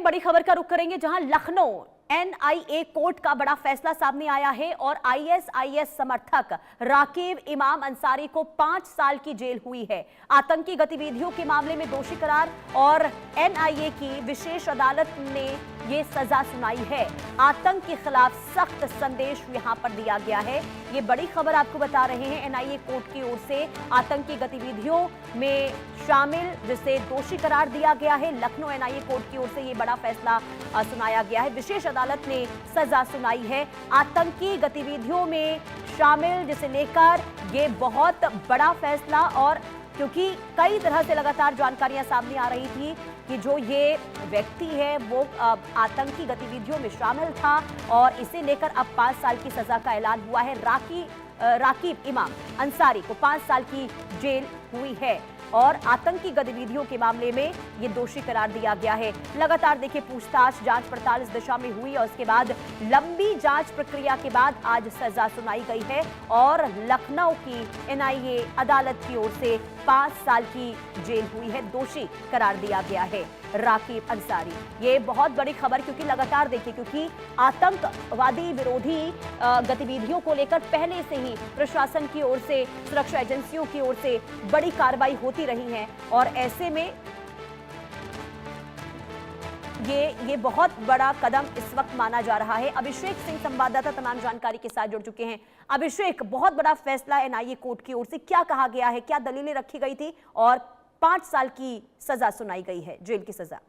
बड़ी खबर का रुख करेंगे जहां लखनऊ एनआईए कोर्ट का बड़ा फैसला सामने आया है और आईएसआईएस समर्थक राकीब इमाम अंसारी को 5 साल की जेल हुई है। आतंकी गतिविधियों के मामले में दोषी करार और एनआईए की विशेष अदालत ने ये सजा सुनाई है। आतंक के खिलाफ सख्त संदेश यहां पर दिया गया है। ये बड़ी खबर आपको बता रहे हैं। एनआईए कोर्ट की ओर से आतंकी गतिविधियों में शामिल जिसे दोषी करार दिया गया है, लखनऊ एनआईए कोर्ट की ओर से ये बड़ा फैसला सुनाया गया है। विशेष अदालत ने सजा सुनाई है। आतंकी गतिविधियों में शामिल जिसे लेकर ये बहुत बड़ा फैसला, और क्योंकि कई तरह से लगातार जानकारियां सामने आ रही थी कि जो ये व्यक्ति है वो आतंकी गतिविधियों में शामिल था और इसे लेकर अब 5 साल की सजा का ऐलान हुआ है। राकीब इमाम अंसारी को 5 साल की जेल हुई है और आतंकी गतिविधियों के मामले में ये दोषी करार दिया गया है। लगातार देखिए पूछताछ जांच पड़ताल इस दिशा में हुई और उसके बाद लंबी जांच प्रक्रिया के बाद आज सजा सुनाई गई है और लखनऊ की एनआईए अदालत की ओर से 5 साल की जेल हुई है। दोषी करार दिया गया है राकीब अंसारी। ये बहुत बड़ी खबर, क्योंकि लगातार देखिए क्योंकि आतंकवादी विरोधी गतिविधियों को लेकर पहले से ही प्रशासन की ओर से, सुरक्षा एजेंसियों की ओर से बड़ी कार्रवाई होती रही है और ऐसे में ये बहुत बड़ा कदम इस वक्त माना जा रहा है। अभिषेक सिंह संवाददाता तमाम जानकारी के साथ जुड़ चुके हैं। अभिषेक, बहुत बड़ा फैसला एनआईए कोर्ट की ओर से, क्या कहा गया है, क्या दलीलें रखी गई थी और 5 साल की सजा सुनाई गई है, जेल की सजा?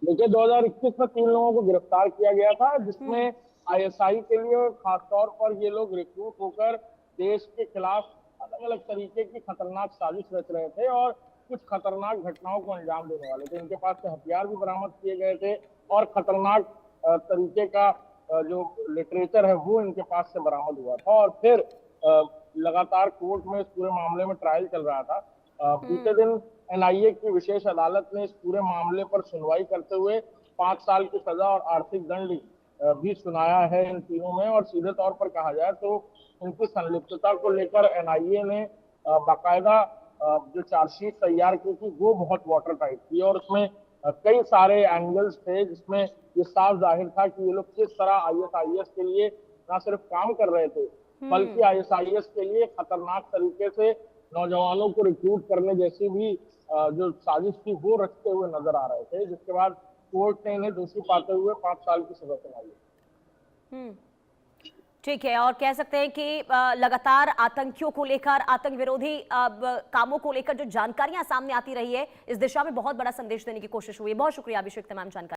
देखिए 2021 में 3 लोगों को गिरफ्तार किया गया था, जिसमें आईएसआई के लिए खासतौर पर ये लोग रिक्रूट होकर देश के खिलाफ अलग अलग तरीके की खतरनाक साजिश रच रहे थे और कुछ खतरनाक घटनाओं को अंजाम देने वाले थे। इनके पास से हथियार भी बरामद किए गए थे और खतरनाक तरीके का जो लिटरेचर है वो इनके पास से बरामद हुआ था। और फिर लगातार कोर्ट में इस पूरे मामले में ट्रायल चल रहा था। बीते दिन एनआईए की विशेष अदालत ने इस पूरे मामले पर सुनवाई करते हुए 5 साल की सजा और आर्थिक दंड भी सुनाया है इन तीनों में। और सीधे तौर पर कहा जाए तो इनकी संलिप्तता को लेकर एनआईए ने बाकायदा जो चार्जशीट तैयार की थी वो बहुत वाटर टाइट थी और उसमें कई सारे एंगल्स थे जिसमें ये साफ जाहिर था कि ये लोग किस तरह आईएसआईएस के लिए न सिर्फ काम कर रहे थे बल्कि आईएसआईएस के लिए खतरनाक तरीके से नौजवानों को रिक्रूट करने जैसी भी जो साजिश थी वो रचते हुए नजर आ रहे थे, जिसके बाद कोर्ट ने इन्हें दोषी पाते हुए 5 साल की सजा सुनाई है। ठीक है, और कह सकते हैं कि लगातार आतंकियों को लेकर, आतंक विरोधी कामों को लेकर जो जानकारियां सामने आती रही है, इस दिशा में बहुत बड़ा संदेश देने की कोशिश हुई है। बहुत शुक्रिया अभिषेक तमाम जानकारी।